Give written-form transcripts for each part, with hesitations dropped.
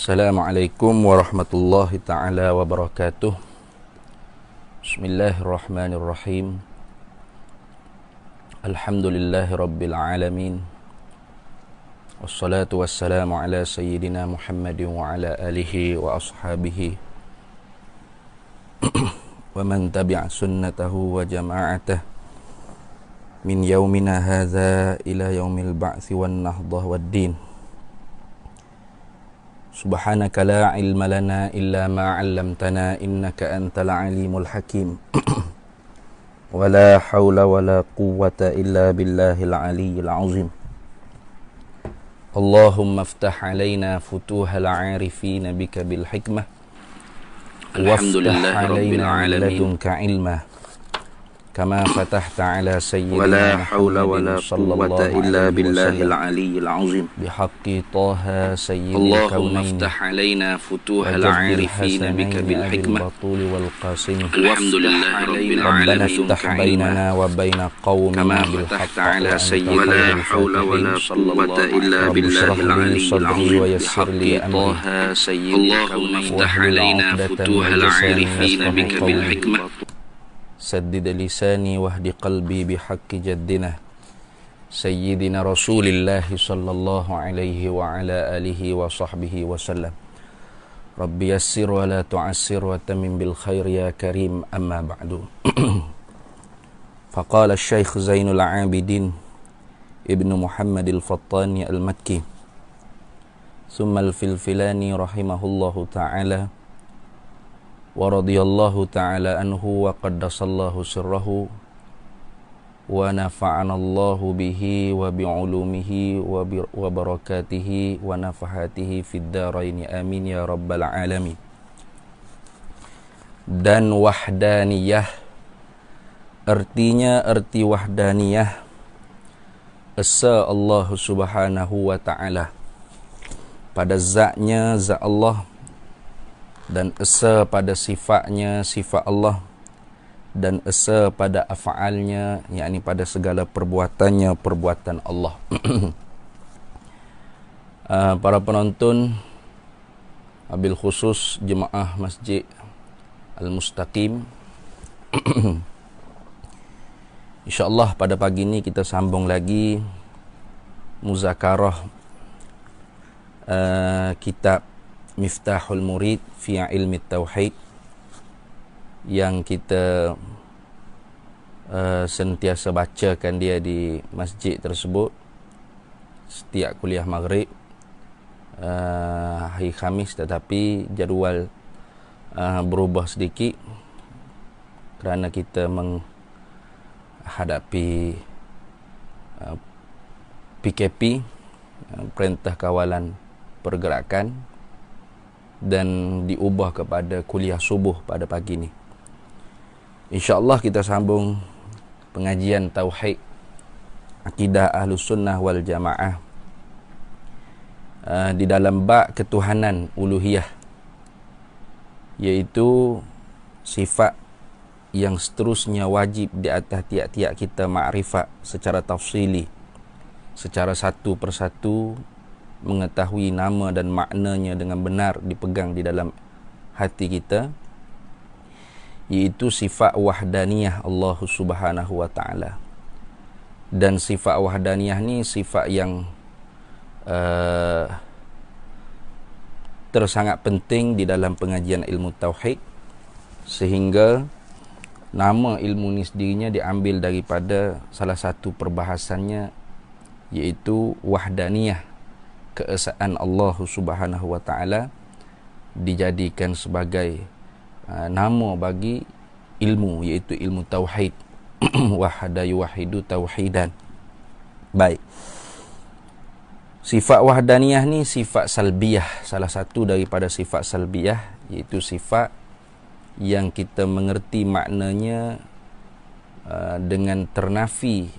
Assalamualaikum warahmatullahi ta'ala wabarakatuh. Bismillahirrahmanirrahim. Alhamdulillahi rabbil alamin. Wassalatu wassalamu ala sayyidina Muhammadin wa ala alihi wa ashabihi wa man tabi'a sunnatahu wa jama'atah min yaumina hadha ila yaumil ba'thi wan nahdah wad din. Subhanaka la ilma lana illa ma 'allamtana innaka antal alimul hakim. Wa la hawla wa la quwwata illa billahil aliyyil azim. Allahumma iftah 'alaina futuhal 'arifin bika bil hikmah. Waftah 'alaina min ladunka 'ilma. Kama fatahta 'ala sayyidina Muhammadin sallallahu alaihi wasallam bihaqqi Taha sayyidil kaunain. Allahumma iftah 'alaina futuhal 'arifin bika bil hikmah. Alhamdulillahi rabbil alamin. Rabbana iftah bainana wa baina qaumina bil haqqi wa anta khairul fatihina. Wa yassir li amri. Allahumma iftah 'alaina futuhal 'arifin bika bil hikmah. Saddid lisani wahdi qalbi bihaqqi jaddina Sayyidina Rasulillahi sallallahu alaihi wa ala alihi wa sahbihi wa sallam. Rabbi yassir wa la tu'assir wa tamim bil khair ya karim, amma ba'du. Faqala Syekh Zainul Abidin Ibnu Muhammad al-Fattani al-Makki Thumma al-Filfilani rahimahullahu ta'ala wa radiyallahu ta'ala anhu wa qaddasallahu sirrahu wa nafa'anallahu bihi wa bi'ulumihi wa barakatihi wa nafahatihi fid daraini amin ya rabbal alamin. Dan wahdaniyah, artinya arti wahdaniyah esa Allah subhanahu wa ta'ala, pada zatnya zat Allah, dan esa pada sifatnya sifat Allah, dan esa pada af'alnya, yakni pada segala perbuatannya perbuatan Allah. Para penonton, wabil khusus jemaah Masjid Al-Mustaqim, InsyaAllah pada pagi ini kita sambung lagi muzakarah kitab Miftahul Murid fi Ilmi Tauhid yang kita sentiasa bacakan dia di masjid tersebut setiap kuliah maghrib hari Khamis, tetapi jadual berubah sedikit kerana kita menghadapi PKP, Perintah Kawalan Pergerakan, dan diubah kepada kuliah subuh pada pagi ni. InsyaAllah kita sambung pengajian Tauhid Akidah Ahlus Sunnah wal Jamaah di dalam bab ketuhanan uluhiyah, iaitu sifat yang seterusnya wajib di atas tiap-tiap kita makrifat secara tafsili, secara satu persatu, mengetahui nama dan maknanya dengan benar dipegang di dalam hati kita, iaitu sifat wahdaniyah Allah subhanahu wa ta'ala. Dan sifat wahdaniyah ni sifat yang tersangat penting di dalam pengajian ilmu tauhid, sehingga nama ilmu ni sendirinya diambil daripada salah satu perbahasannya, iaitu wahdaniyah, keesaan Allah subhanahu wa ta'ala dijadikan sebagai nama bagi ilmu, iaitu ilmu tauhid. Wahada yuwahidu tauhidan. Baik, sifat wahdaniyah ni sifat salbiyah, salah satu daripada sifat salbiyah, iaitu sifat yang kita mengerti maknanya dengan ternafi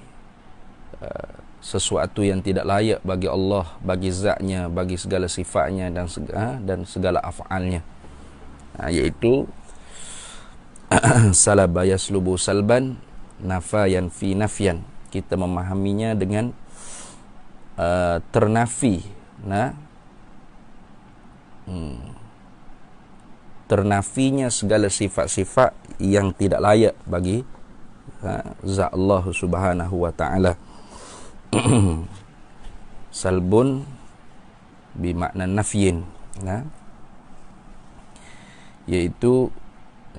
sesuatu yang tidak layak bagi Allah, bagi zatnya, bagi segala sifatnya dan segala af'alnya, iaitu salaba yaslubu salban nafayan fi nafyan. Kita memahaminya dengan ternafi ternafinya segala sifat-sifat yang tidak layak bagi zat Allah Subhanahu wa taala. Salbun bermakna nafyin, iaitu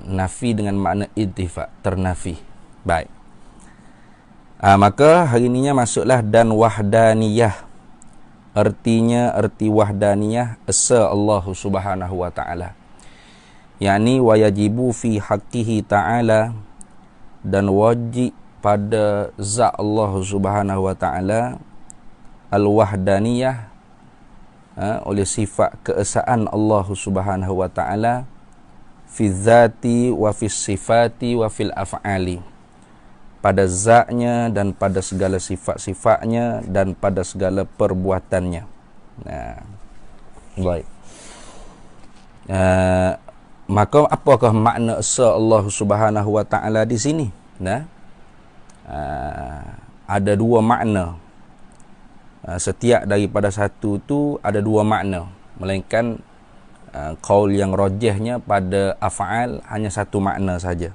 nafi dengan makna intifa, ternafi. Baik. Maka hari ininya masuklah dan wahdaniyah. Artinya arti wahdaniyah esa Allah Subhanahu wa taala. Yani wayajibu fi haqqihi ta'ala, dan wajib pada zat Allah Subhanahu wa taala al-wahdaniyah, oleh sifat keesaan Allah Subhanahu wa taala fi dzati wa fi sifati wa fil af'ali, pada zatnya dan pada segala sifat-sifatnya dan pada segala perbuatannya. Baik. Maka apakah makna esa Allah Subhanahu wa taala di sini? Ada dua makna. Setiap daripada satu tu ada dua makna, melainkan qaul yang rajihnya pada af'al hanya satu makna saja.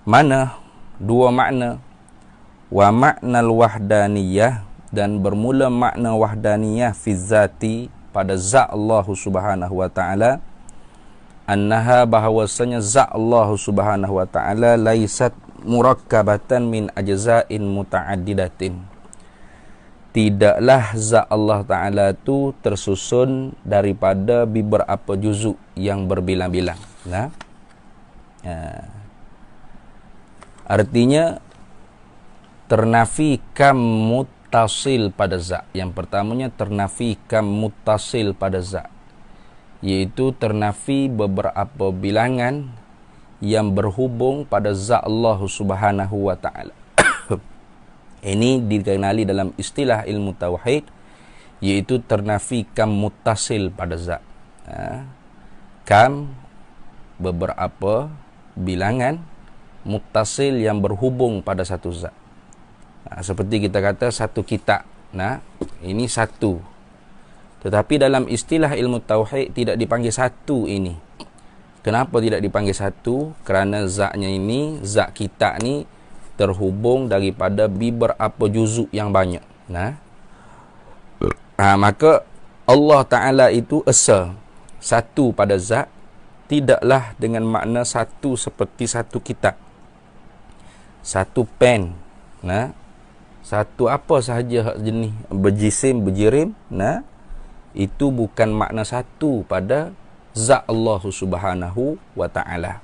Mana? Dua makna. Wa maknal wahdaniyah, dan bermula makna wahdaniyah fi zati, pada zat Allah Subhanahu wa taala, annaha, bahawasanya zat Allah Subhanahu wa taala laisat murakkabatan min ajza'in muta'addidatin. Tidaklah zat Allah taala tu tersusun daripada beberapa juzuk yang berbilang-bilang. Artinya ternafi kam muttasil pada zat. Yang pertamanya ternafi kam muttasil pada zat, iaitu ternafi beberapa bilangan yang berhubung pada zat Allah Subhanahu wa taala. Ini dikenali dalam istilah ilmu tauhid, iaitu ternafi kam muttasil pada zat. Kam beberapa bilangan, muttasil yang berhubung pada satu zat. Seperti kita kata satu kitab. Ini satu. Tetapi dalam istilah ilmu tauhid tidak dipanggil satu ini. Kenapa tidak dipanggil satu? Kerana zatnya ini, zat kitab ni terhubung daripada beberapa juzuk yang banyak. Maka Allah Ta'ala itu esa satu pada zat, tidaklah dengan makna satu seperti satu kitab, satu pen, satu apa sahaja jenis berjisim, berjirim, itu bukan makna satu pada zat Allah Subhanahu wa taala.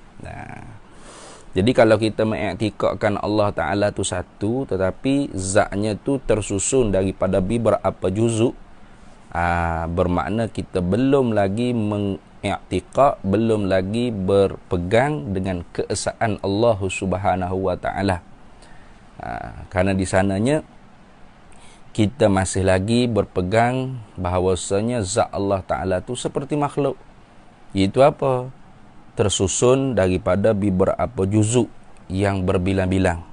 Jadi kalau kita mengiktikadkan Allah Taala tu satu, tetapi zatnya tu tersusun daripada beberapa juzuk, bermakna kita belum lagi mengiktikad, belum lagi berpegang dengan keesaan Allah Subhanahu wa taala. Karena di sananya kita masih lagi berpegang bahawasanya zat Allah Ta'ala tu seperti makhluk. Iaitu apa? Tersusun daripada beberapa juzuk yang berbilang-bilang.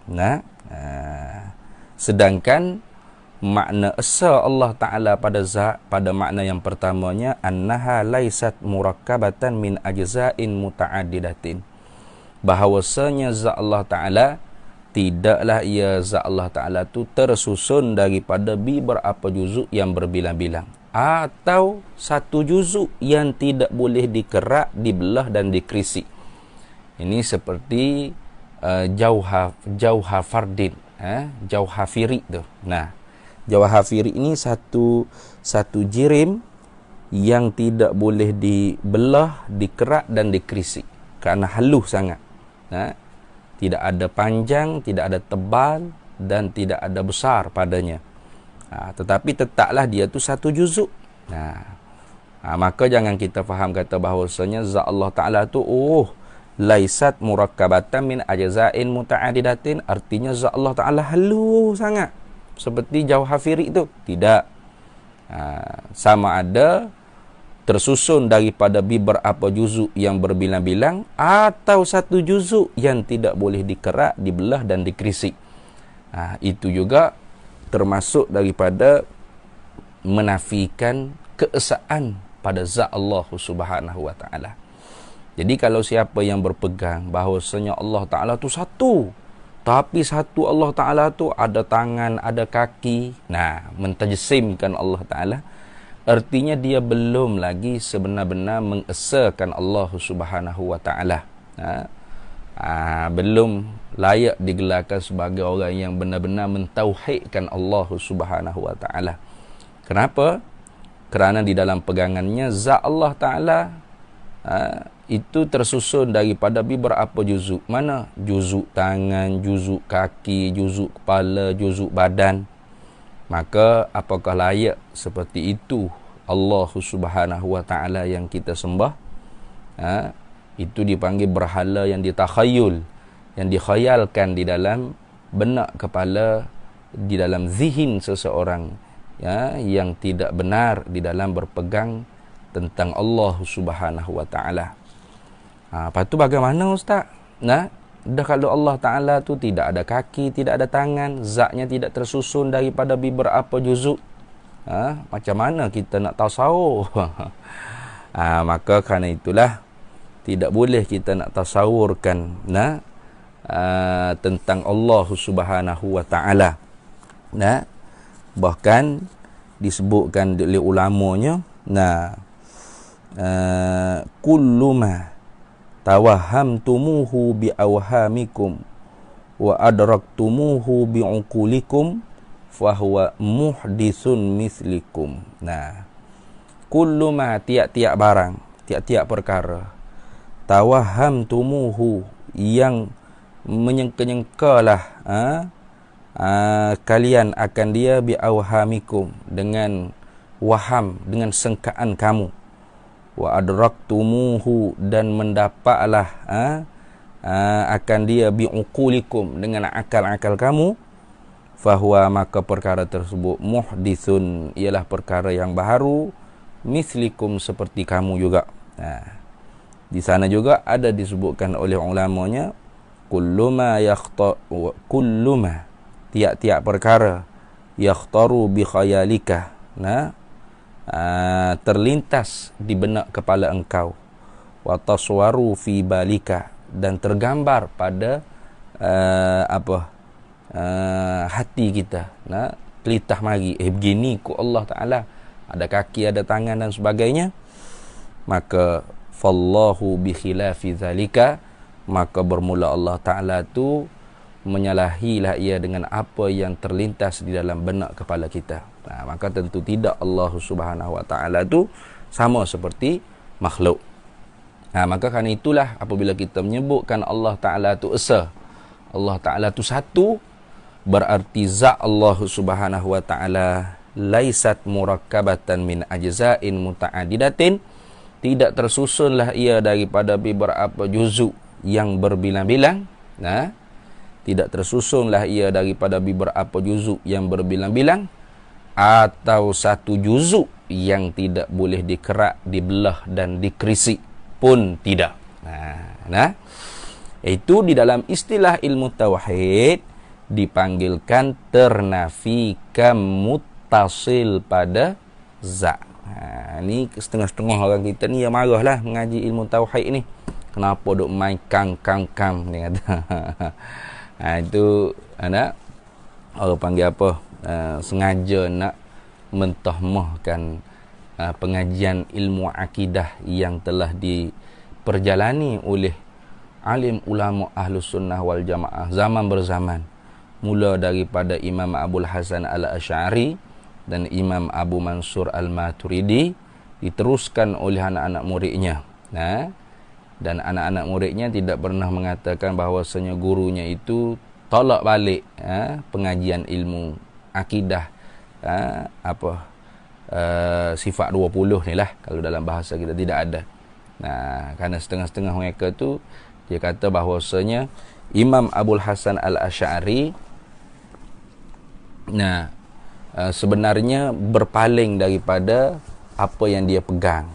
Sedangkan makna esa Allah Ta'ala pada zat, pada makna yang pertamanya, annaha laisat murakkabatan min ajza'in muta'addidatin. Bahawasanya zat Allah Ta'ala, tidaklah ia zat Allah Ta'ala tu tersusun daripada beberapa juzuk yang berbilang-bilang, atau satu juzuk yang tidak boleh dikerak, dibelah dan dikrisi. Ini seperti Jauhafardin, Jauhafiri tu. Jauhafiri ini satu jirim yang tidak boleh dibelah, dikerak dan dikrisi kerana halus sangat. Tidak ada panjang, tidak ada tebal dan tidak ada besar padanya. Tetapi tetaplah dia tu satu juzuk. Maka jangan kita faham kata bahawasanya zat Allah Ta'ala tu laisat murakkabatan min ajza'in muta'addidatin, artinya zat Allah Ta'ala halus sangat seperti Jauhafiri itu. Tidak. Sama ada tersusun daripada beberapa juzuk yang berbilang-bilang, atau satu juzuk yang tidak boleh dikerak, dibelah dan dikrisi. Itu juga termasuk daripada menafikan keesaan pada zat Allah Subhanahu wa taala. Jadi kalau siapa yang berpegang bahawasanya Allah Ta'ala tu satu, tapi satu Allah Ta'ala tu ada tangan, ada kaki, mentajsimkan Allah Ta'ala, artinya dia belum lagi sebenar-benar mengesakan Allah Subhanahu wa taala. Belum layak digelarkan sebagai orang yang benar-benar mentauhidkan Allah Subhanahu wa taala. Kenapa? Kerana di dalam pegangannya zat Allah Ta'ala itu tersusun daripada beberapa juzuk. Mana? Juzuk tangan, juzuk kaki, juzuk kepala, juzuk badan. Maka apakah layak seperti itu Allah Subhanahu wa taala yang kita sembah? Itu dipanggil berhala yang ditakhayul, yang dikhayalkan di dalam benak kepala, di dalam zihin seseorang, yang tidak benar di dalam berpegang tentang Allah Subhanahu wa taala. Lepas tu bagaimana ustaz? Dah kalau Allah Ta'ala tu tidak ada kaki, tidak ada tangan, zatnya tidak tersusun daripada beberapa juzuk, macam mana kita nak tasawur? Maka kerana itulah tidak boleh kita nak tasawurkan tentang Allah Subhanahu wa taala. Bahkan disebutkan oleh ulamanya, kullu ma tawahamtumuhu bi awhamikum wa adraktumuhu bi uqulikum fahuwa muhdisun mislikum. Kullu ma, tiap-tiap barang, tiap-tiap perkara, tawahamtumuhu, yang menyangka-nyangkalah kalian akan dia, bi awhamikum, dengan waham, dengan sangkaan kamu, wa adraktumuhu, dan mendapatlah akan dia, bi uqulikum, dengan akal-akal kamu, fahuwa, maka perkara tersebut, muhdithun, ialah perkara yang baharu, mislikum, seperti kamu juga. Di sana juga ada disebutkan oleh ulamanya, kulluma tiap-tiap perkara, yakhtaru bi khayalika, terlintas di benak kepala engkau, wa taswaru fi balika, dan tergambar pada hati kita, pelitah mari, begini ku Allah Ta'ala, ada kaki, ada tangan dan sebagainya. Maka fallahu bi khilafi zalika, maka bermula Allah Ta'ala tu menyalahilah ia dengan apa yang terlintas di dalam benak kepala kita. Maka tentu tidak Allah Subhanahu wa taala tu sama seperti makhluk. Maka kerana itulah apabila kita menyebutkan Allah Ta'ala tu esa, Allah Ta'ala tu satu, berarti zat Allah Subhanahu wa taala laisat murakkabatan min ajza'in muta'addidatin, tidak tersusunlah ia daripada beberapa juzuk yang berbilang-bilang. Tidak tersusunlah ia daripada beberapa juzuk yang berbilang-bilang, atau satu juzuk yang tidak boleh dikerak, dibelah dan dikrisik pun tidak. Itu di dalam istilah ilmu tauhid dipanggilkan ternafikan muttasil pada zat. Ni setengah-setengah orang kita ni yang marahlah mengaji ilmu tauhid ni. Kenapa duk main kang dia kata. Itu orang panggil apa? Sengaja nak mentahmahkan pengajian ilmu akidah yang telah diperjalani oleh alim ulama Ahlus Sunnah wal Jamaah zaman berzaman, mula daripada Imam Abul Hasan Al-Asy'ari dan Imam Abu Mansur Al-Maturidi, diteruskan oleh anak-anak muridnya. Dan anak-anak muridnya tidak pernah mengatakan bahawasanya gurunya itu tolak balik pengajian ilmu akidah sifat 20 ni lah, kalau dalam bahasa kita tidak ada. Kerana setengah-setengah mereka tu dia kata bahawasanya Imam Abul Hasan Al-Asy'ari sebenarnya berpaling daripada apa yang dia pegang,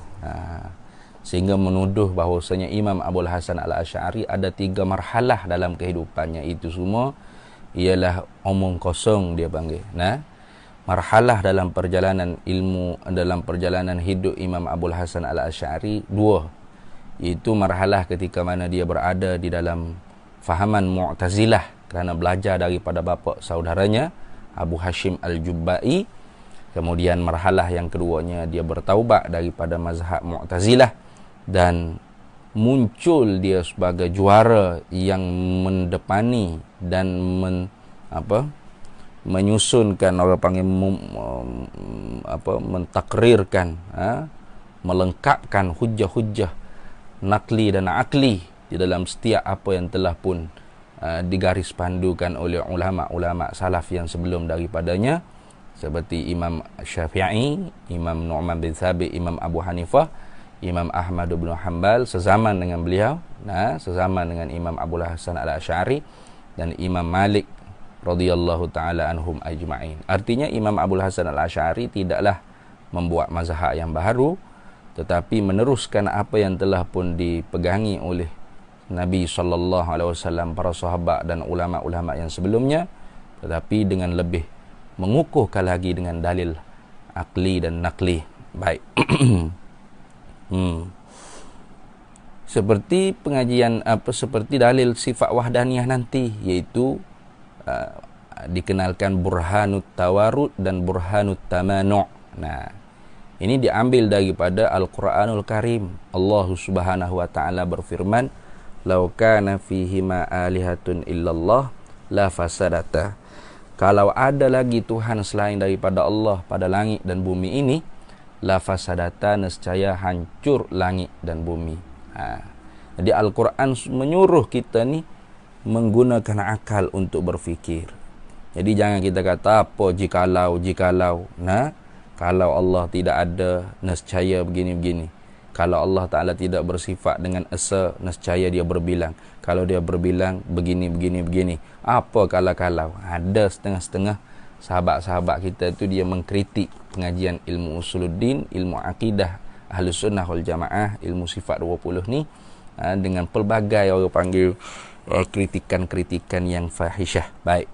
sehingga menuduh bahawasanya Imam Abul Hasan Al-Asy'ari ada 3 marhalah dalam kehidupannya. Itu semua ialah omong kosong dia panggil. marhalah dalam perjalanan ilmu, dalam perjalanan hidup Imam Abul Hasan Al-Asy'ari dua, iaitu marhalah ketika mana dia berada di dalam fahaman Mu'tazilah kerana belajar daripada bapa saudaranya Abu Hashim Al-Jubba'i. Kemudian marhalah yang keduanya dia bertaubat daripada mazhab Mu'tazilah dan muncul dia sebagai juara yang mendepani dan menyusunkan, orang panggil mentakrirkan, melengkapkan hujah-hujah nakli dan akli di dalam setiap apa yang telah pun digaris pandukan oleh ulama-ulama salaf yang sebelum daripadanya, seperti Imam Syafi'i, Imam Nu'man bin Thabit, Imam Abu Hanifah, Imam Ahmad bin Hanbal sezaman dengan beliau, sezaman dengan Imam Abul Hasan Al-Asy'ari dan Imam Malik radhiyallahu taala anhum ajma'in. Artinya Imam Abul Hasan Al-Asy'ari tidaklah membuat mazhab yang baru, tetapi meneruskan apa yang telah pun dipegangi oleh Nabi SAW, para sahabat dan ulama-ulama yang sebelumnya, tetapi dengan lebih mengukuhkan lagi dengan dalil akli dan nakli. Baik. Seperti pengajian seperti dalil sifat wahdaniyah nanti, iaitu dikenalkan burhanut tawarud dan burhanut tamanu'. Nah, ini diambil daripada Al-Quranul Karim. Allah Subhanahu wa taala berfirman, "Lau kana fihima alihatun illallah la fasadata." Kalau ada lagi Tuhan selain daripada Allah pada langit dan bumi ini, la fasadata, nescaya hancur langit dan bumi. Jadi Al-Quran menyuruh kita ni menggunakan akal untuk berfikir. Jadi jangan kita kata apa jikalau, kalau Allah tidak ada, nescaya begini-begini. Kalau Allah Ta'ala tidak bersifat dengan esa, nescaya dia berbilang. Kalau dia berbilang begini. Apa kalau-kalau? Ada setengah-setengah sahabat-sahabat kita tu dia mengkritik pengajian ilmu usuluddin, ilmu akidah Ahlus Sunnah wal Jamaah, ilmu sifat 20 ni, dengan pelbagai orang panggil kritikan-kritikan yang fahisyah. Baik.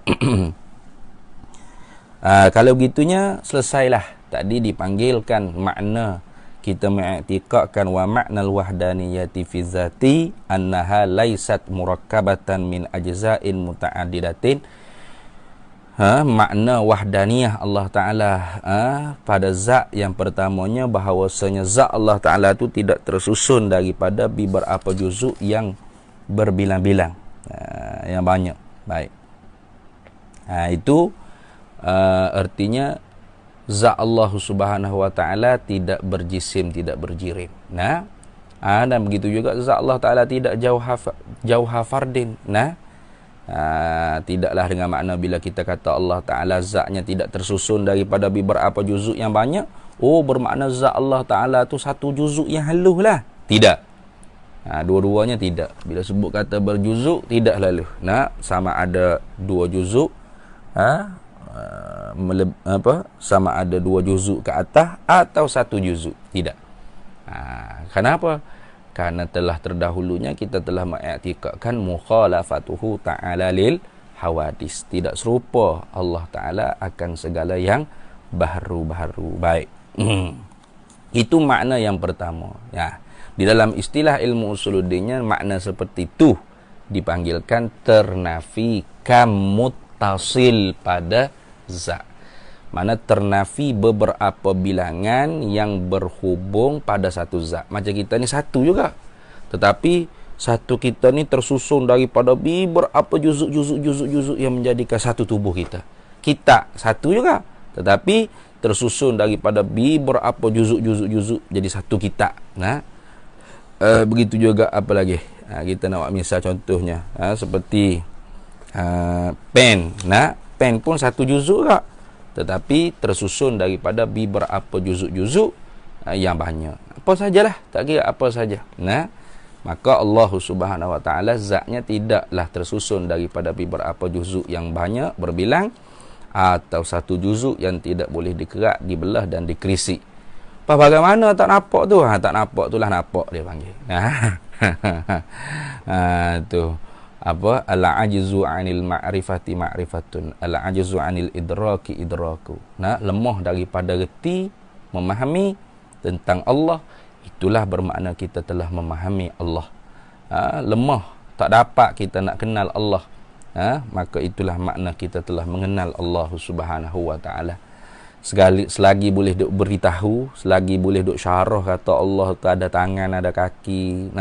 Kalau begitunya selesailah. Tadi dipanggilkan makna kita mengiktikadkan wa ma'nal wahdaniyati fi zati annaha laysat murakkabatan min ajza'in muta'addidatin. Makna wahdaniyah Allah Ta'ala pada zat yang pertamanya, bahawasanya zat Allah Ta'ala itu tidak tersusun daripada beberapa juzuk yang berbilang-bilang, yang banyak. Baik. Itu artinya zat Allah Subhanahu wa taala tidak berjisim, tidak berjirim. Dan begitu juga zat Allah Taala tidak jauha fardin. Tidaklah dengan makna bila kita kata Allah Taala zatnya tidak tersusun daripada beberapa juzuk yang banyak, bermakna zat Allah Taala tu satu juzuk yang halus lah. Tidak. Dua-duanya tidak. Bila sebut kata berjuzuk, tidak lalu. Sama ada dua juzuk, sama ada dua juzuk ke atas atau satu juzuk. Tidak. Kenapa? Karena telah terdahulunya kita telah mengiktikadkan mukhalafatuhu ta'ala lil hawadis. Tidak serupa Allah Ta'ala akan segala yang baharu-baharu. Baik. Itu makna yang pertama. Di dalam istilah ilmu usuluddinnya, makna seperti itu dipanggilkan ternafi kamuttasil pada zat. Mana ternafi beberapa bilangan yang berhubung pada satu zat. Macam kita ni satu juga, tetapi satu kita ni tersusun daripada beberapa juzuk yang menjadikan satu tubuh kita. Kita satu juga, tetapi tersusun daripada beberapa juzuk jadi satu kita. Begitu juga apa lagi? Kita nak misal contohnya, seperti pen. Pen pun satu juzuk juga, tetapi tersusun daripada beberapa juzuk-juzuk yang banyak. Apa sajalah, tak kira apa saja. Maka Allah Subhanahu wa taala zatnya tidaklah tersusun daripada beberapa juzuk yang banyak berbilang, atau satu juzuk yang tidak boleh dikerak, dibelah dan dikrisik. Bagaimana tak nampak tu? Tak nampak tu lah nampak dia panggil. Tu. apa, al-ajzu 'anil ma'rifati ma'rifatun, al-ajzu 'anil idraki idraku. Nah, lemah daripada reti memahami tentang Allah, itulah bermakna kita telah memahami Allah. Lemah, tak dapat kita nak kenal Allah, maka itulah makna kita telah mengenal Allah Subhanahu wa taala. Selagi boleh duk beritahu, selagi boleh duk syarah kata Allah tu ada tangan, ada kaki,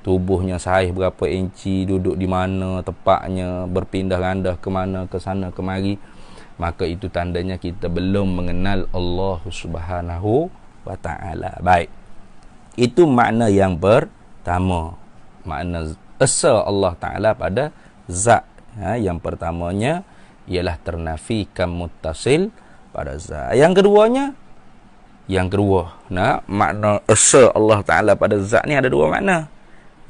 tubuhnya saiz berapa inci, duduk di mana tepatnya, berpindah randah ke mana, ke sana kemari, maka itu tandanya kita belum mengenal Allah Subhanahu wa taala. Baik, itu makna yang pertama, makna esa Allah taala pada zat. Yang pertamanya ialah ternafi kam muttasil pada zat. Yang keduanya, makna esa Allah taala pada zat ni ada dua makna.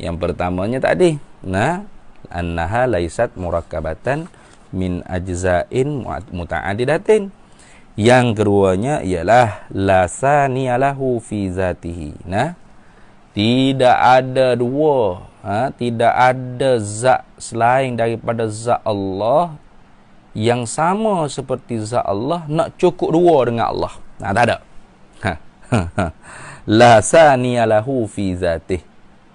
Yang pertamanya tadi, annaha laisat murakkabatan min ajza'in muta'addidatin. Yang keduanya ialah la saniyalahu fi zatihi. Tidak ada dua, tidak ada zat selain daripada zat Allah yang sama seperti zat Allah, nak cukup dua dengan Allah. Tak ada. La saniyalahu fi zatihi.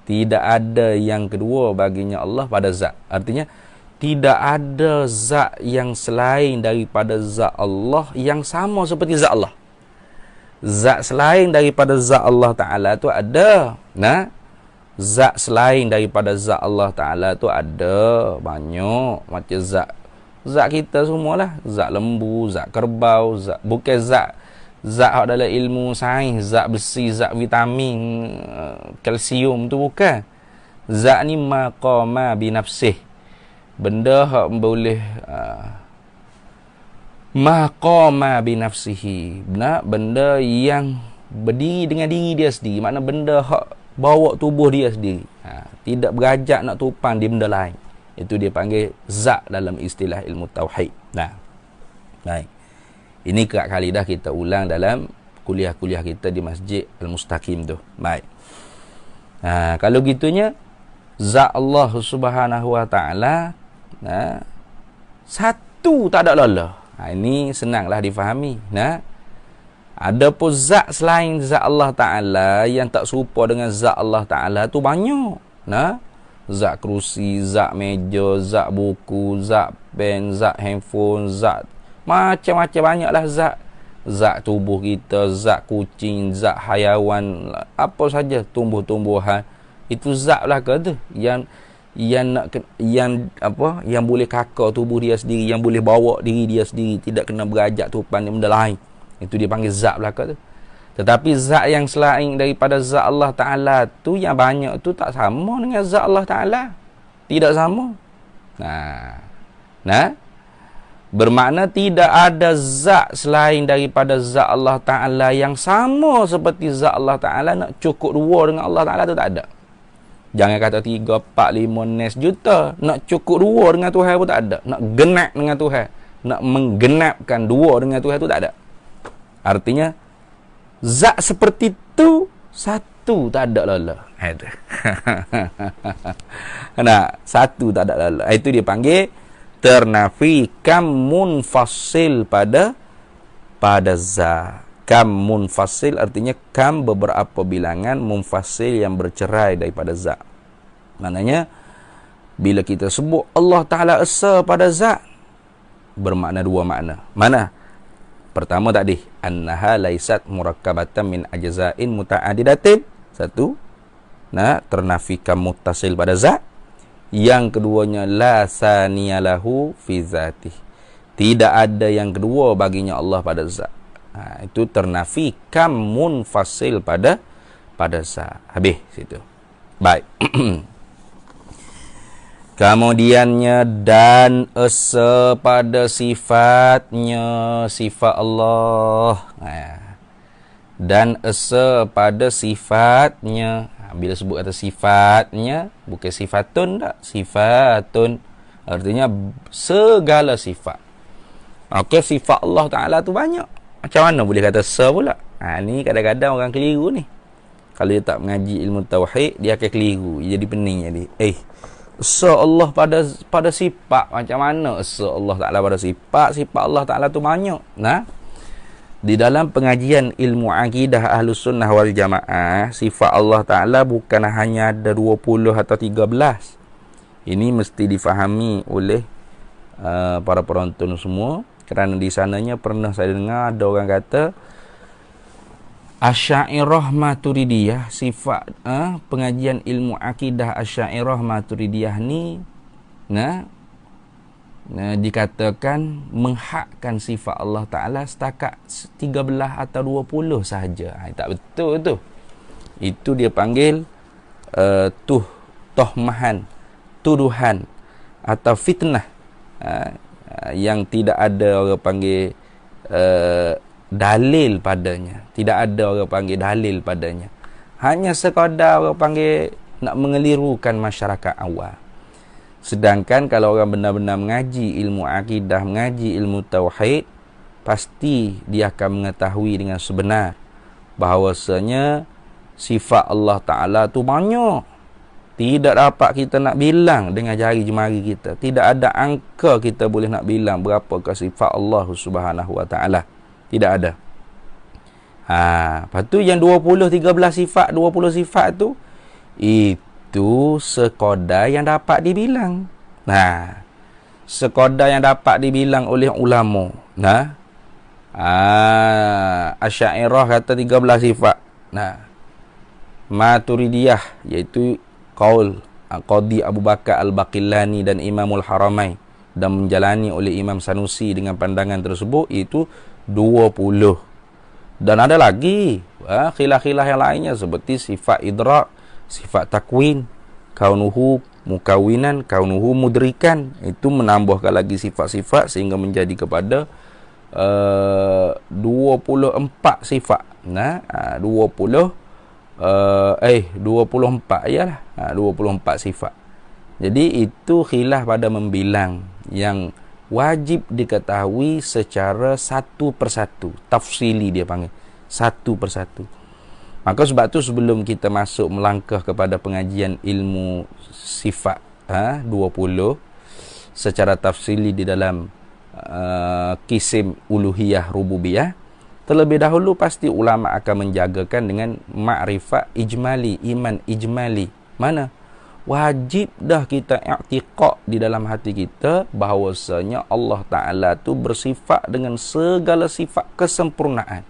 Tidak ada yang kedua baginya Allah pada zat. Artinya, tidak ada zat yang selain daripada zat Allah yang sama seperti zat Allah. Zat selain daripada zat Allah Ta'ala tu ada. Zat selain daripada zat Allah Ta'ala tu ada banyak. Macam zat kita semualah. Zat lembu, zat kerbau, bukan zat dalam ilmu sains, zat besi, zat vitamin, kalsium tu bukan. Zat ni maqama binafsih. Benda hak boleh maqama binafsihi. Benda yang berdiri dengan diri dia sendiri. Makna benda hak bawa tubuh dia sendiri. Tidak berajak nak tumpang di benda lain. Itu dia panggil zat dalam istilah ilmu tauhid. Baik. Ini kerap kali dah kita ulang dalam kuliah-kuliah kita di Masjid Al-Mustaqim tu. Baik. Kalau gitunya, zat Allah Subhanahu wa taala satu, tak ada lala. Ini senanglah difahami. Ada pun zat selain zat Allah Ta'ala yang tak serupa dengan zat Allah Ta'ala tu banyak. Zat kerusi, zat meja, zat buku, zat pen, zat handphone, zat macam-macam banyaklah zat. Zat tubuh kita, zat kucing, zat haiwan, apa saja tumbuh-tumbuhan. Itu zat lah ke tu yang boleh kakar tubuh dia sendiri, yang boleh bawa diri dia sendiri, tidak kena berajak tumpang di benda lain. Itu dia panggil zat belaka tu. Tetapi zat yang selain daripada zat Allah Ta'ala tu, yang banyak tu tak sama dengan zat Allah Ta'ala. Tidak sama. Bermakna tidak ada zat selain daripada zat Allah Ta'ala yang sama seperti zat Allah Ta'ala. Nak cukup dua dengan Allah Ta'ala tu tak ada. Jangan kata 3, 4, 5 nes juta. Nak cukup dua dengan Tuhan pun tak ada. Nak genap dengan Tuhan, nak menggenapkan dua dengan Tuhan tu tak ada. Artinya, zat seperti tu satu tak ada lala. Satu tak ada lala. Itu dia panggil ternafi kam munfasil pada zat. Kam munfasil artinya kam beberapa bilangan, munfasil yang bercerai daripada zat. Maknanya bila kita sebut Allah Ta'ala esa pada zat, bermakna dua makna. Mana? Pertama tadi, annaha laisat murakkabatan min ajza'in muta'addidatin. Satu, ternafi kam muttasil pada zat. Yang keduanya, la saniyalahu fi zatih. Tidak ada yang kedua baginya Allah pada zat. Itu ternafi kam munfasil pada zat. Habis situ. Baik. Kemudiannya, dan esa pada sifatnya, sifat Allah. Dan esa pada sifatnya. Bila sebut kata sifatnya, bukan sifatun tak. Sifatun artinya segala sifat. Okey, sifat Allah Ta'ala tu banyak. Macam mana boleh kata esa pula? Ni kadang-kadang orang keliru ni. Kalau dia tak mengaji ilmu tauhid, dia akan keliru. Dia jadi pening jadi. esa Allah pada sifat. Macam mana esa Allah Ta'ala pada sifat? Sifat Allah Ta'ala tu banyak. Nah, di dalam pengajian ilmu akidah Ahlus Sunnah wal Jamaah, sifat Allah Ta'ala bukan hanya ada 20 atau 13. Ini mesti difahami oleh para penonton semua, kerana di sananya pernah saya dengar ada orang kata Asy'ariyah Maturidiyah, sifat pengajian ilmu akidah Asy'ariyah Maturidiyah ni dikatakan menghakkan sifat Allah Ta'ala setakat 13 atau 20 sahaja. Tak betul tu. Itu dia panggil tohmahan, tuduhan atau fitnah yang tidak ada orang panggil dalil padanya. Tidak ada orang panggil dalil padanya. Hanya sekadar orang panggil nak mengelirukan masyarakat awam. Sedangkan kalau orang benar-benar mengaji ilmu akidah, mengaji ilmu tauhid, pasti dia akan mengetahui dengan sebenar bahawasanya sifat Allah Ta'ala tu banyak. Tidak dapat kita nak bilang dengan jari jemari kita. Tidak ada angka kita boleh nak bilang berapakah sifat Allah Subhanahu Wa Ta'ala. Tidak ada. Lepas tu yang 20, 13 sifat, 20 sifat tu, itu sekadar yang dapat dibilang. Sekadar yang dapat dibilang oleh ulama. Asy'ariyah kata 13 sifat. Maturidiyah, iaitu qaul Qadhi Abu Bakar Al-Baqillani dan Imamul Haramain, dan menjalani oleh Imam Sanusi dengan pandangan tersebut, itu 20. Dan ada lagi khilaf-khilaf yang lainnya seperti sifat idrak, sifat takwin, kaunuhu mukawinan, kaunuhu mudrikan. Itu menambahkan lagi sifat-sifat sehingga menjadi kepada 24 sifat. 24 ialah 24 sifat. Jadi itu khilaf pada membilang yang wajib diketahui secara satu persatu. Tafsili dia panggil, satu persatu. Maka sebab tu sebelum kita masuk melangkah kepada pengajian ilmu sifat 20 secara tafsili di dalam kisim uluhiyah rububiyah, terlebih dahulu pasti ulama akan menjagakan dengan makrifat ijmali, iman ijmali. Mana? Wajib dah kita i'tiqad di dalam hati kita bahawasanya Allah Ta'ala tu bersifat dengan segala sifat kesempurnaan.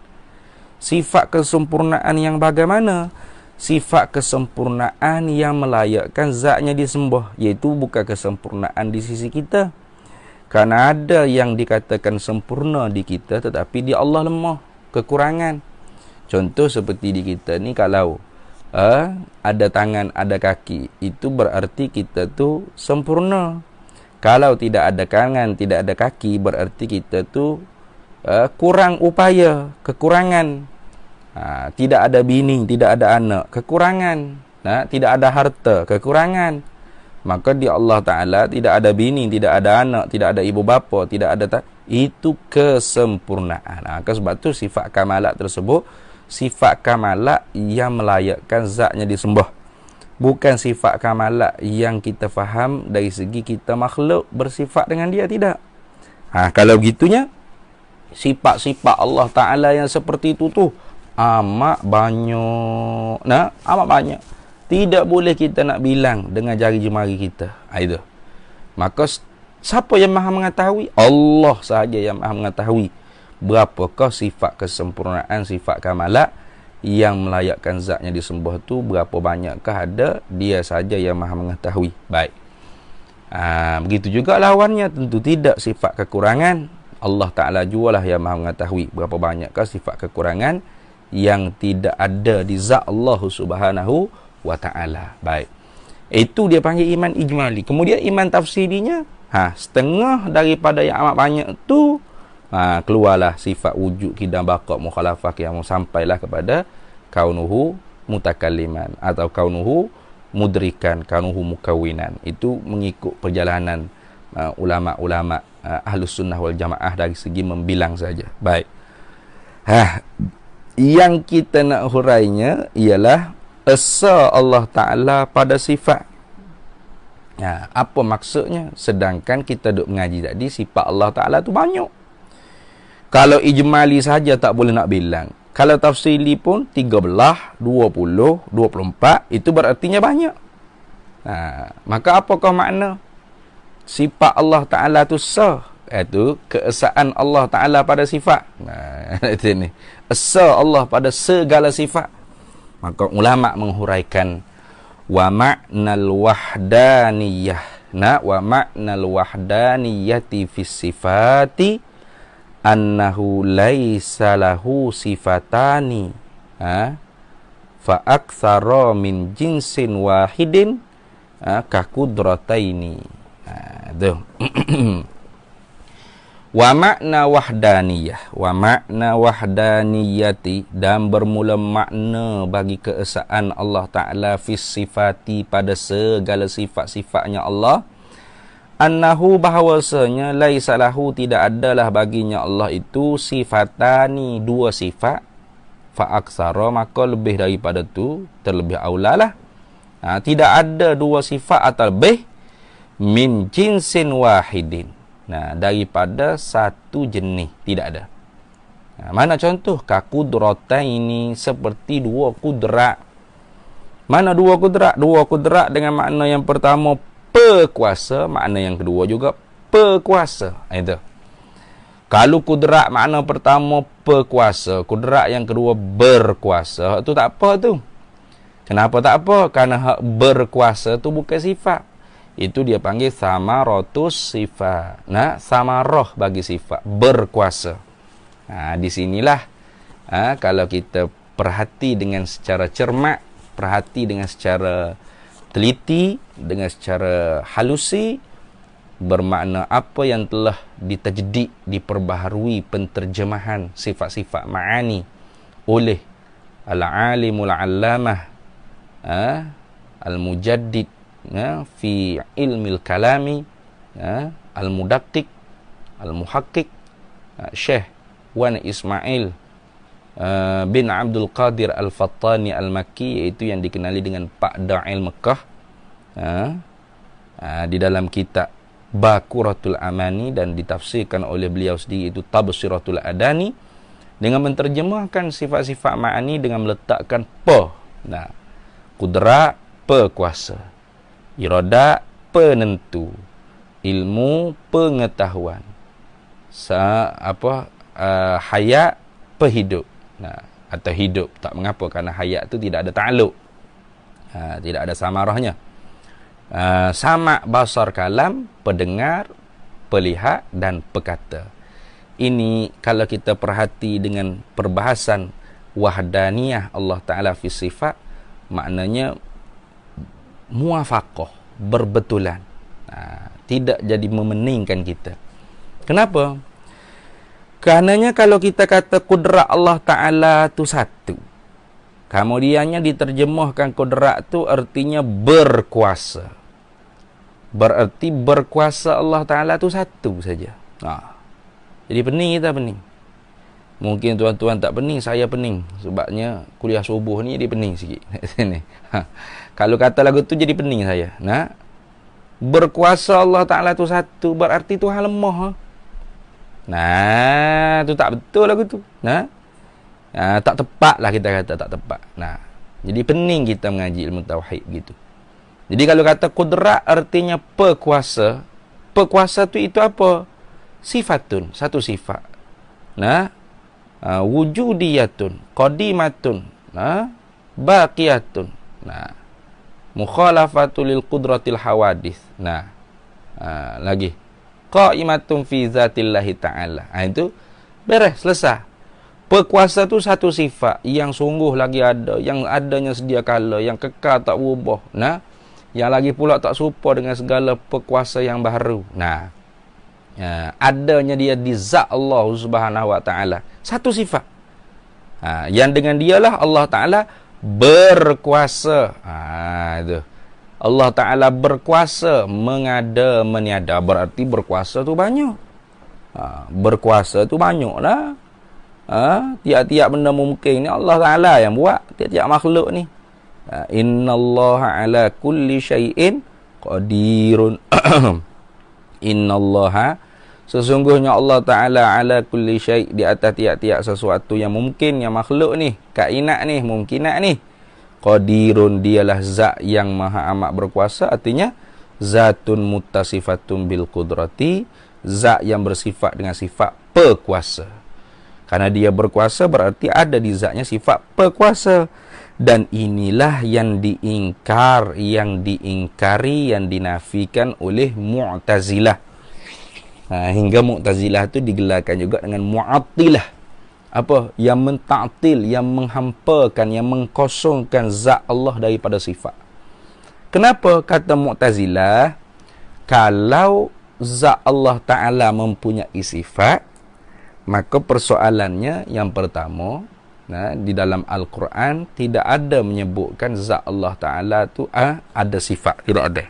Sifat kesempurnaan yang bagaimana? Sifat kesempurnaan yang melayakkan zatnya disembah, iaitu bukan kesempurnaan di sisi kita. Kerana ada yang dikatakan sempurna di kita, tetapi di Allah lemah, kekurangan. Contoh seperti di kita ni, kalau ada tangan, ada kaki, itu berarti kita tu sempurna. Kalau tidak ada tangan, tidak ada kaki, berarti kita tu kurang upaya, kekurangan. Tidak ada bini, tidak ada anak, kekurangan. Tidak ada harta, kekurangan. Maka di Allah Ta'ala tidak ada bini, tidak ada anak, tidak ada ibu bapa, tidak ada itu kesempurnaan. Sebab tu sifat kamalat tersebut sifat kamalat yang melayakkan zatnya disembah, bukan sifat kamalat yang kita faham dari segi kita makhluk bersifat dengan dia, tidak. Kalau gitunya sifat-sifat Allah Ta'ala yang seperti itu tu amat banyak. Amat banyak. Tidak boleh kita nak bilang dengan jari jemari kita. Itu. Maka siapa yang maha mengetahui? Allah sahaja yang maha mengetahui berapakah sifat kesempurnaan, sifat kamalat yang melayakkan zatnya disembah tu, berapa banyakkah ada, dia saja yang maha mengetahui. Baik. Begitu juga lawannya, tentu tidak sifat kekurangan. Allah Ta'ala jualah yang maha mengetahui berapa banyakkah sifat kekurangan yang tidak ada di zat Allah Subhanahu Wa Ta'ala. Baik. Itu dia panggil iman ijmali. Kemudian iman tafsirinya, setengah daripada yang amat banyak tu, keluarlah sifat wujud, qidam, baqa, mukhalafah, yang sampailah kepada kaunuhu mutakalliman atau kaunuhu mudrikan, kaunuhu mukawinan. Itu mengikut perjalanan ulama-ulama Ahlus Sunnah wal Jamaah dari segi membilang saja. Baik. Yang kita nak hurainya ialah esa Allah Ta'ala pada sifat. Apa maksudnya? Sedangkan kita duk mengaji tadi sifat Allah Ta'ala tu banyak. Kalau ijmali saja tak boleh nak bilang. Kalau tafsili pun 13, 20, 24, itu berartinya banyak. Maka apakah makna? Sifat Allah Ta'ala tu sah. Itu keesaan Allah Ta'ala pada sifat. Itu ni. Esa Allah pada segala sifat. Maka ulama menghuraikan wa ma'nal wahdaniyah. Wa ma'nal wahdaniyati fis sifati annahu laisa lahu sifatani. Fa aktsara min jinsin wahidin ka qudrataini. Tuh. Wa makna wahdaniyah, wa makna wahdaniyati, dan bermula makna bagi keesaan Allah Ta'ala fis sifati pada segala sifat-sifatnya Allah, annahu bahawasanya laisa lahu tidak adalah baginya Allah itu sifatani dua sifat, fa aksara maka lebih daripada tu terlebih aulalah. Tidak ada dua sifat atau lebih min jinsin wahidin. Daripada satu jenis tidak ada. Mana contoh? Ka qudrataini, seperti dua kudrat. Mana dua kudrat? Dua kudrat dengan makna yang pertama pekuasa, makna yang kedua juga pekuasa. Itu. Kalau kudrat makna pertama pekuasa, kudrat yang kedua berkuasa, tu tak apa tu. Kenapa tak apa? Kerana hak berkuasa tu bukan sifat. Itu dia panggil samaratus sifat. Samarah bagi sifat berkuasa. Di sinilah kalau kita perhati dengan secara cermat, perhati dengan secara teliti, dengan secara halusi, bermakna apa yang telah ditajdid, diperbaharui penterjemahan sifat-sifat ma'ani oleh al-alimul allamah al-mujaddid fi ilmil kalami al-mudaqqiq al-muhaqqiq Syekh Wan Ismail bin Abdul Qadir Al-Fattani Al-Makki, iaitu yang dikenali dengan Pak Da'il Mekah, di dalam kitab Baquratul Amani, dan ditafsirkan oleh beliau sendiri itu Tabsiratul Adani, dengan menterjemahkan sifat-sifat ma'ani dengan meletakkan kudrat pekuasa, iradat penentu, ilmu pengetahuan, hayat pehidup. Atau hidup, tak mengapa, kerana hayat tu tidak ada ta'aluk, tidak ada samarahnya. Sama' basar kalam, pendengar, pelihat dan pekata. Ini kalau kita perhati dengan perbahasan wahdaniyah Allah Ta'ala fi sifat, maknanya muafaqah, berbetulan, tidak jadi memeningkan kita. Kenapa? Karenanya kalau kita kata kudrat Allah Ta'ala tu satu, kemudiannya diterjemahkan kudrat tu artinya berkuasa, berarti berkuasa Allah Ta'ala tu satu saja. Jadi pening kita, pening. Mungkin tuan-tuan tak pening, saya pening. Sebabnya kuliah subuh ni dia pening sikit. Kalau kata lagu tu jadi pening saya. Berkuasa Allah Ta'ala tu satu, berarti Tuhan lemah. Tu tak betul lagu tu. Tak tepat lah kita kata, tak tepat. Jadi pening kita mengaji ilmu tauhid gitu. Jadi kalau kata kudrat artinya pekuasa. Pekuasa tu itu apa? Sifatun, satu sifat. Wujudiyatun, qadimatun, baqiyatun. Mukhalafatul lil qudratil hawadith. Lagi qaimatun fi zatillahi ta'ala. Itu beres, selesai. Pekuasa tu satu sifat yang sungguh lagi ada, yang adanya sedia kala, yang kekal tak berubah. Yang lagi pula tak serupa dengan segala pekuasa yang baru. Adanya dia di zat Allah Subhanahu wa taala. Satu sifat. Yang dengan dialah Allah Ta'ala berkuasa. Itu. Allah Ta'ala berkuasa, mengada, meniada. Berarti berkuasa tu banyak. Berkuasa tu banyak lah. Tiap-tiap benda mungkin ni Allah Ta'ala yang buat. Tiap-tiap makhluk ni. Innallaha ala kulli syai'in qadirun. Innallaha, sesungguhnya Allah Ta'ala ala kulli syai', di atas tiap-tiap sesuatu yang mungkin, yang makhluk ni, kainat ni, mungkinat ni. Qadirun, dialah zat yang maha amat berkuasa. Artinya zatun muttasifatun bil qudrati, zat yang bersifat dengan sifat berkuasa. Karena dia berkuasa berarti ada di zatnya sifat berkuasa. Dan inilah yang diingkar, yang diingkari, yang dinafikan oleh Mu'tazilah. Hingga Mu'tazilah itu digelarkan juga dengan Mu'attilah. Apa? Yang mentaktil, yang menghampakan, yang mengkosongkan zat Allah daripada sifat. Kenapa kata Mu'tazilah? Kalau zat Allah Ta'ala mempunyai sifat, maka persoalannya yang pertama, di dalam Al-Quran tidak ada menyebutkan zat Allah Ta'ala tu ada sifat. Tidak ada.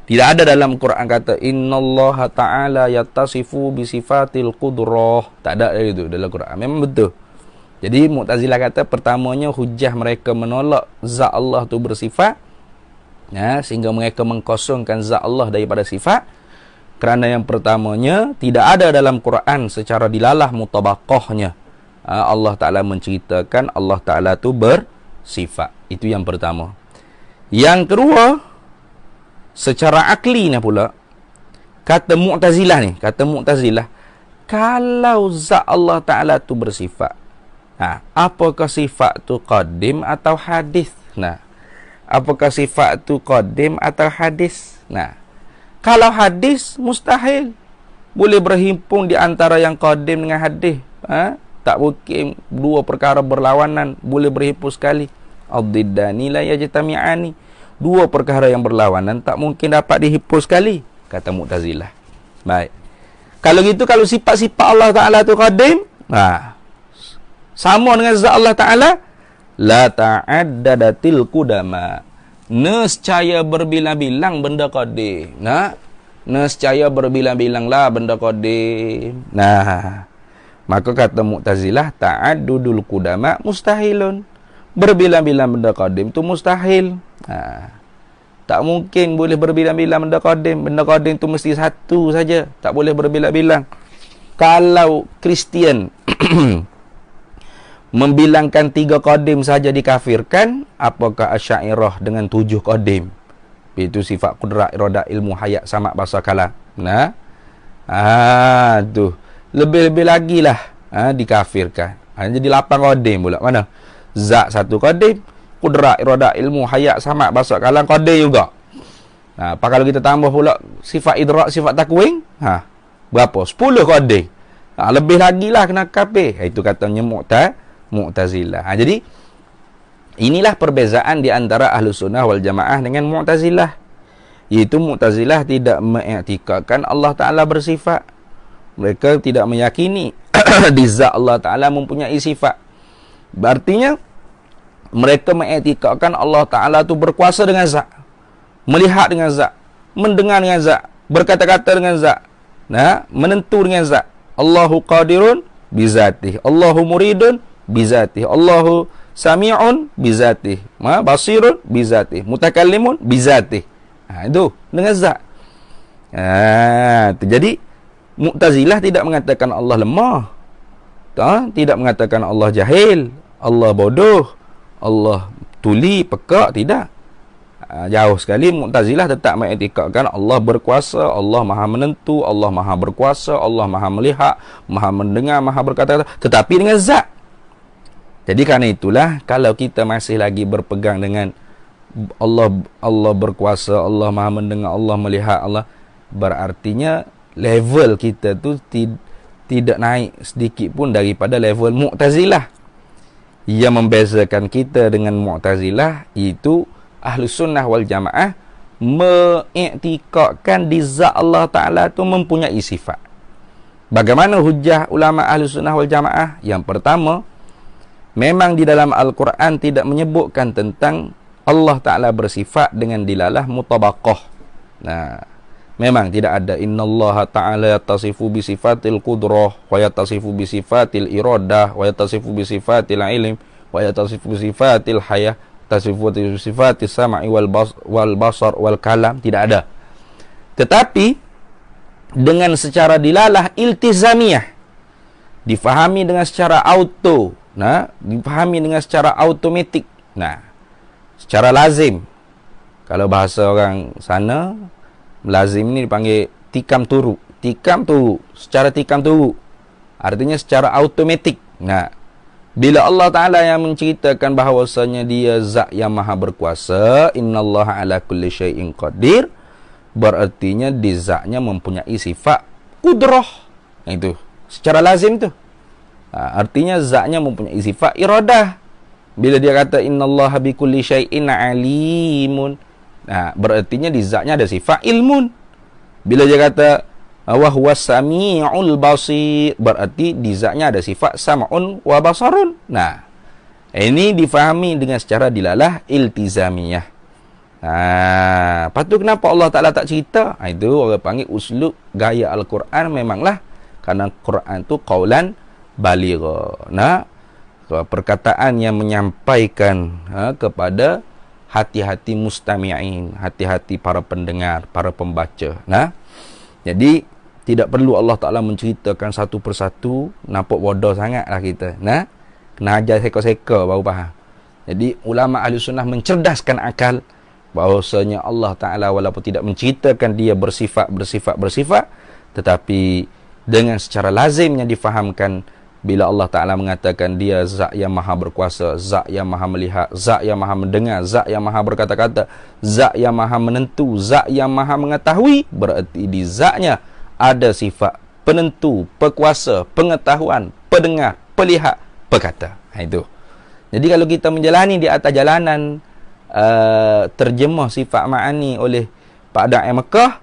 Tidak ada dalam Quran kata innallaha ta'ala yattasifu bisifatil qudrah. Tak ada itu dalam Quran. Memang betul. Jadi Mu'tazilah kata pertamanya hujah mereka menolak zat Allah tu bersifat, sehingga mereka mengkosongkan zat Allah daripada sifat. Kerana yang pertamanya tidak ada dalam Quran secara dilalah mutabaqahnya Allah Ta'ala menceritakan Allah Ta'ala tu bersifat. Itu yang pertama. Yang kedua, secara akli ni pula, kata Mu'tazilah, kalau zat Allah Ta'ala tu bersifat, apakah sifat tu qadim atau hadis? Apakah sifat tu qadim atau hadis? Kalau hadis, mustahil boleh berhimpun di antara yang qadim dengan hadis. Tak mungkin dua perkara berlawanan boleh berhimpun sekali. Ad-diddani la yajtami'ani. Dua perkara yang berlawanan tak mungkin dapat dihimpun sekali, kata Mu'tazilah. Baik. Kalau gitu, kalau sifat-sifat Allah Ta'ala tu qadim, sama dengan zat Allah Ta'ala, la ta'addadatil qudama. Nescaya berbilang-bilang benda qadim. Nescaya berbilang-bilanglah benda qadim. Maka kata Mu'tazilah, ta'addudul qudama mustahilun. Berbilang-bilang benda qadim tu mustahil. Tak mungkin boleh berbilang-bilang benda qadim. Benda qadim tu mesti satu saja, tak boleh berbilang-bilang. Kalau Kristian membilangkan 3 qadim saja dikafirkan, apakah Asy'ariyah dengan 7 qadim? Itu sifat qudrat, iradah, ilmu, hayat, samak, basar, kalam. Tu lebih-lebih lagi lah dikafirkan. Jadi 8 qadim pula. Mana? Zat 1 qadim, qudrat, iradah, ilmu, hayat, samak, basar, kalam qadim juga. Apa kalau kita tambah pula sifat idrak, sifat takwin? Berapa? 10 qadim. Lebih lagi lah kena kafir. Itu katanya Mu'tazilah. Jadi inilah perbezaan di antara Ahlus Sunnah wal Jamaah dengan Mu'tazilah. Iaitu Mu'tazilah tidak mengiktikadkan Allah Ta'ala bersifat. Mereka tidak meyakini di zat Allah Ta'ala mempunyai sifat. Artinya mereka mengiktikadkan Allah Ta'ala tu berkuasa dengan zat, melihat dengan zat, mendengar dengan zat, berkata-kata dengan zat, menentu dengan zat. Allahu qadirun bizatih, Allahu muridun bizatih, Allahu sami'un bizatih, basirun bizatih, mutakallimun bizatih. Itu dengan zat. Jadi Mu'tazilah tidak mengatakan Allah lemah, tidak mengatakan Allah jahil, Allah bodoh, Allah tuli, pekak. Tidak. Jauh sekali. Mu'tazilah tetap mengiktikadkan Allah berkuasa, Allah maha menentu, Allah maha berkuasa, Allah maha melihat, maha mendengar, maha berkata-kata, tetapi dengan zat. Jadi kerana itulah, kalau kita masih lagi berpegang dengan Allah berkuasa, Allah maha mendengar, Allah melihat, Allah, berartinya level kita tu tidak naik sedikit pun daripada level Mu'tazilah. Yang membezakan kita dengan Mu'tazilah itu Ahlus Sunnah wal Jamaah mengiktikadkan di zat Allah Ta'ala tu mempunyai sifat. Bagaimana hujah ulama Ahlus Sunnah wal Jamaah? Yang pertama, memang di dalam Al-Quran tidak menyebutkan tentang Allah Ta'ala bersifat dengan dilalah mutabaqah. Memang tidak ada innallaha ta'ala yattasifu bisifatil qudrah wa yattasifu bisifatil iradah wa yattasifu bisifatil ilm wa yattasifu bisifatil hayah tasifati sifati sam'i wal basar wal kalam, tidak ada. Tetapi dengan secara dilalah iltizamiyah, difahami dengan secara auto, difahami dengan secara automatik. Secara lazim. Kalau bahasa orang sana, lazim ni dipanggil tikam turu. Tikam turu, secara tikam turu. Artinya secara automatik. Bila Allah Ta'ala yang menceritakan bahawasanya dia zat yang maha berkuasa, innallaha ala kulli syai'in qadir, berartinya di zatnya mempunyai sifat kudrah. Itu secara lazim tu. Artinya zatnya mempunyai sifat iradah. Bila dia kata innallaha bi kulli syai'in alimun, berartinya di zatnya ada sifat ilmun. Bila dia kata wa huwas sami'ul basir, berarti di zatnya ada sifat sam'un wa basarun. Ini difahami dengan secara dilalah iltizamiyah. Lepas tu kenapa Allah Ta'ala tak cerita? Itu orang panggil uslub gaya Al-Quran. Memanglah kerana Quran tu qaulan baligha, perkataan yang menyampaikan kepada hati-hati mustami'in, hati-hati para pendengar, para pembaca. Jadi tidak perlu Allah Ta'ala menceritakan satu persatu. Nampak bodoh sangatlah kita. Kena ajar seka-seka baru faham. Jadi ulama ahli sunnah mencerdaskan akal bahawasanya Allah Ta'ala walaupun tidak menceritakan dia bersifat, tetapi dengan secara lazimnya difahamkan bila Allah Ta'ala mengatakan dia zat yang maha berkuasa, zat yang maha melihat, zat yang maha mendengar, zat yang maha berkata-kata, zat yang maha menentu, zat yang maha mengetahui, berarti di zatnya ada sifat penentu, pekuasa, pengetahuan, pendengar, pelihat, perkata. Itu. Jadi kalau kita menjalani di atas jalanan terjemah sifat ma'ani oleh Pak Da'i Mekah,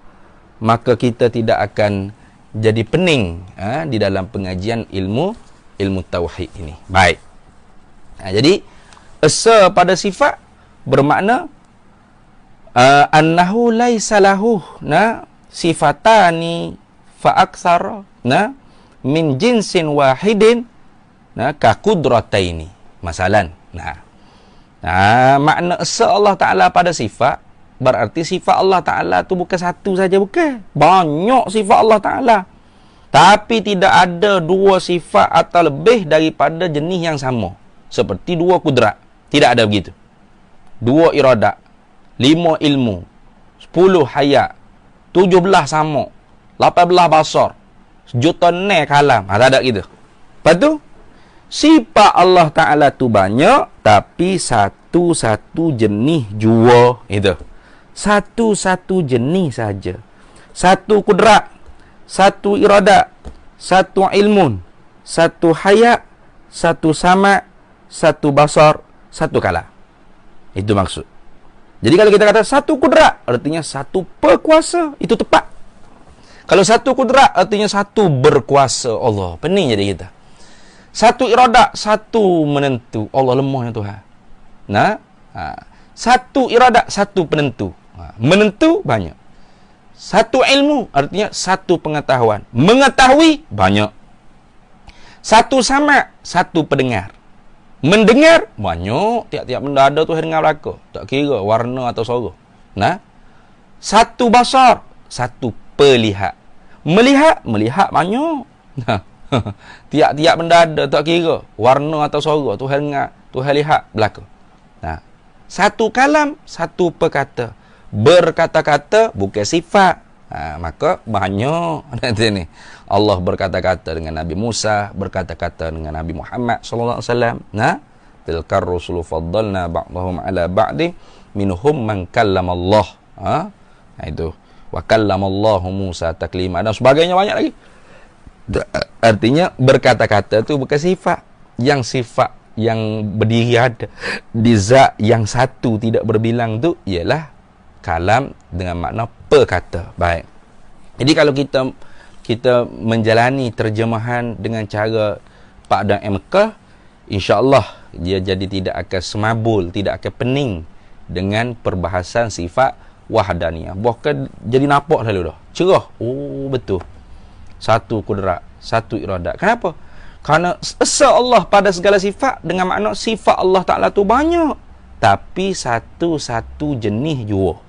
maka kita tidak akan jadi pening di dalam pengajian ilmu tauhid ini. Baik. Jadi asa pada sifat bermakna annahu laisa lahu sifatani fa aktsara min jinsin wahidin ka qudrataini masalan. Makna asa Allah Ta'ala pada sifat, berarti sifat Allah Ta'ala tu bukan satu saja, bukan. Banyak sifat Allah Ta'ala. Tapi tidak ada dua sifat atau lebih daripada jenis yang sama. Seperti dua kudrat. Tidak ada begitu. Dua iradat, 5 ilmu, 10 hayat, 17 sama, 18 basar, 1 juta kalam. Tak ada gitu. Lepas tu, sifat Allah Ta'ala tu banyak, tapi satu-satu jenis jua. Itu. Satu-satu jenis saja. Satu kudrat, satu iradat, satu ilmun, satu hayat, satu sama', satu basar, satu kalam. Itu maksud. Jadi kalau kita kata satu kudrat, artinya satu berkuasa. Itu tepat. Kalau satu kudrat, artinya satu berkuasa Allah. Pening jadi kita. Satu iradat, satu menentu. Allah lemahnya Tuhan. Satu iradat, satu penentu. Menentu banyak. Satu ilmu, artinya satu pengetahuan. Mengetahui banyak. Satu sama, satu pendengar. Mendengar banyak. Tiap-tiap benda ada tu dengar belaka. Tak kira warna atau suara. Satu basar, satu pelihat. Melihat banyak. Tiap-tiap benda ada, tak kira warna atau suara, Tuhan dengar, Tuhan lihat belaka. Satu kalam, satu perkata. Berkata-kata bukan sifat. Maka banyak nanti ni. Allah berkata-kata dengan Nabi Musa, berkata-kata dengan Nabi Muhammad sallallahu alaihi wasallam. Tilkar rusulu faddalna ba'dahum ala ba'di minhum man kallamallah. Itu. Wa kallamallahu Musa taklima dan sebagainya banyak lagi. Artinya berkata-kata tu bukan sifat. Yang sifat yang berdiri ada di zat yang satu tidak berbilang tu ialah kalam dengan makna perkata. Baik. Jadi kalau kita menjalani terjemahan dengan cara Pak Da'i Mekah, insya-Allah dia jadi tidak akan semabul, tidak akan pening dengan perbahasan sifat wahdaniyah. Bahkan jadi nampak lalu dah. Cerah. Oh, betul. Satu kudrat, satu iradat. Kenapa? Kerana esa Allah pada segala sifat dengan makna sifat Allah Ta'ala tu banyak. tapi satu-satu jenis jua.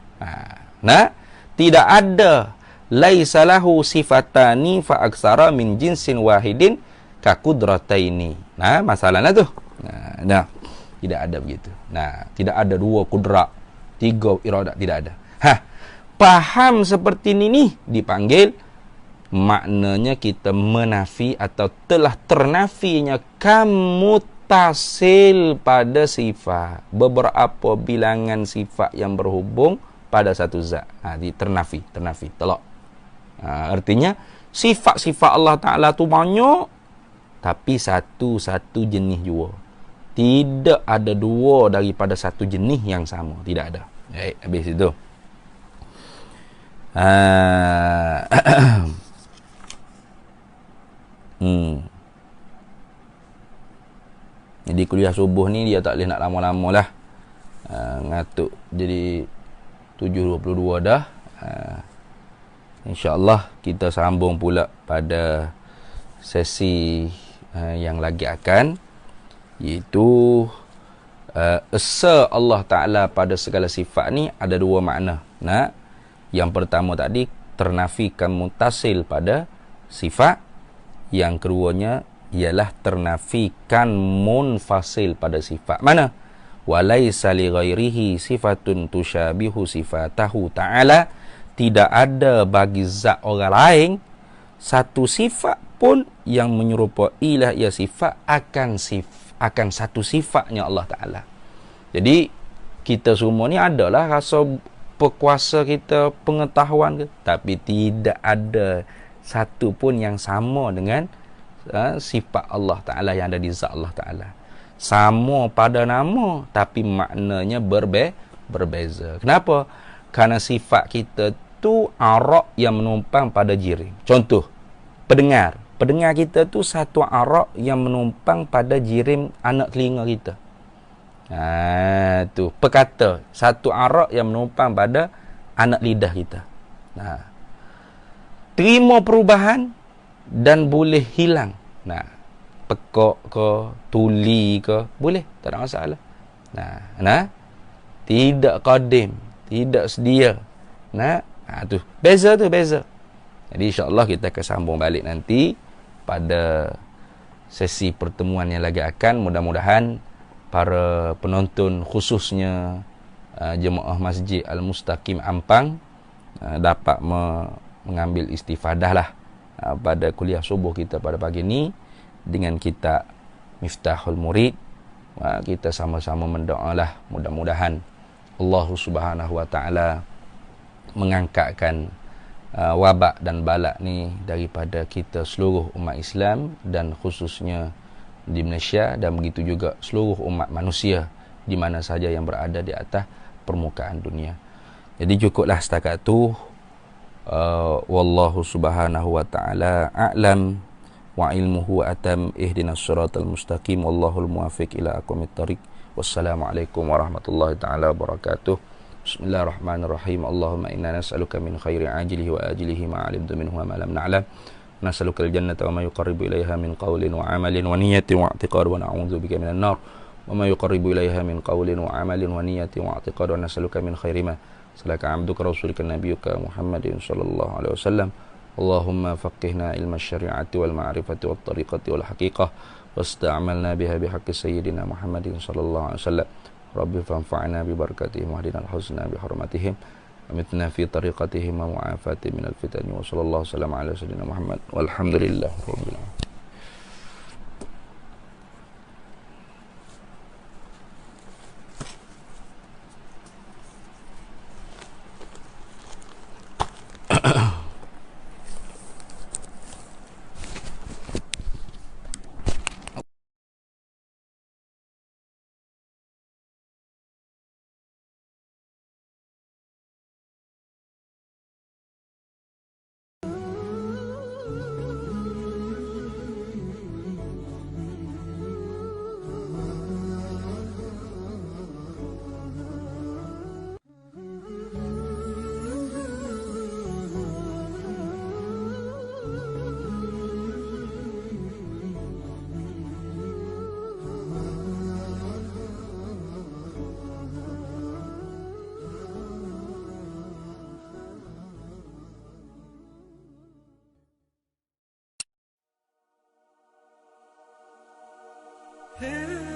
Nah, tidak ada laisa lahu sifatani fa aksara min jinsin wahidin ka qudrataini. Nah, masalahnya tu. Nah, tidak ada begitu. Nah, tidak ada dua kudrat, tiga iradat, tidak ada. Paham seperti ini nih dipanggil maknanya kita menafi atau telah ternafinya kamutasil pada sifat. Beberapa bilangan sifat yang berhubung pada satu zat. Ternafi, tolak. Artinya sifat-sifat Allah Ta'ala tu banyak, tapi satu-satu jenis jua. Tidak ada dua daripada satu jenis yang sama. Tidak ada. Habis itu. Jadi kuliah subuh ni dia tak boleh nak lama-lama lah. Ngatuk jadi 7.22 dah. InsyaAllah kita sambung pula pada sesi yang lagi akan, iaitu esa Allah Ta'ala pada segala sifat ni ada dua makna. Yang pertama tadi ternafikan mutasil pada sifat. Yang keduanya ialah ternafikan munfasil pada sifat. Mana? Walaisa li ghairihi sifatun tusyabihu sifatahu ta'ala. Tidak ada bagi zat orang lain satu sifat pun yang menyerupai lah ia sifat akan satu sifatnya Allah Ta'ala. Jadi kita semua ni adalah rasa berkuasa kita, pengetahuan ke, tapi tidak ada satu pun yang sama dengan sifat Allah Ta'ala yang ada di zat Allah Ta'ala. Sama pada nama, tapi maknanya berbeza. Kenapa? Karena sifat kita tu arak yang menumpang pada jirim. Contoh, pendengar kita tu satu arak yang menumpang pada jirim anak telinga kita. Tu perkata satu arak yang menumpang pada anak lidah kita. Terima perubahan dan boleh hilang. Pekak ke, tuli ke, boleh, tak ada masalah. Tidak qadim, tidak sedia. Tu beza. Jadi insya-Allah kita akan sambung balik nanti pada sesi pertemuan yang lagi akan. Mudah-mudahan para penonton, khususnya jemaah Masjid Al-Mustaqim Ampang, dapat mengambil istifadah lah pada kuliah subuh kita pada pagi ini dengan kitab Miftahul Murid. Kita sama-sama mendoalah mudah-mudahan Allah Subhanahu wa taala mengangkatkan wabak dan balak ni daripada kita seluruh umat Islam, dan khususnya di Malaysia, dan begitu juga seluruh umat manusia di mana saja yang berada di atas permukaan dunia. Jadi cukuplah setakat tu. Wallahu subhanahu wa ta'ala a'lam wa ilmuhu atam. Ihdinas siratal mustaqim, wallahul muwafiq ila aqwamit thariq. Wassalamualaikum warahmatullahi ta'ala wabarakatuh. Bismillahirrahmanirrahim. Allahumma inna nas'aluka min khairi ajilihi wa ajilihi ma 'alimtu minhu wa ma lam na'lam. Nas'aluka al-jannata wa ma yuqarribu ilaiha min qawlin wa 'amalin wa niyyatin wa i'tiqad, wa na'udzu bika minan nar wa ma yuqarribu ilaiha min qawlin wa 'amalin wa niyyatin wa i'tiqad, wa nas'aluka min khairi ma salaka 'abduka rasulika nabiyyuka Muhammadin sallallahu alaihi wasallam. Allahumma faqihna ilma syari'ati wal ma'rifati wat tariqati wal haqiqah wasta'malna biha bihaqqi sayyidina Muhammadin sallallahu alaihi wasallam. Rabbi fanfa'na bi barakatihim wahdina al-husna bi hurmatihim amitna fi tariqatihim wa mu'afati min al-fitani wa sallallahu alaihi ala sayyidina Muhammad walhamdulillah rabbil alamin. Hey.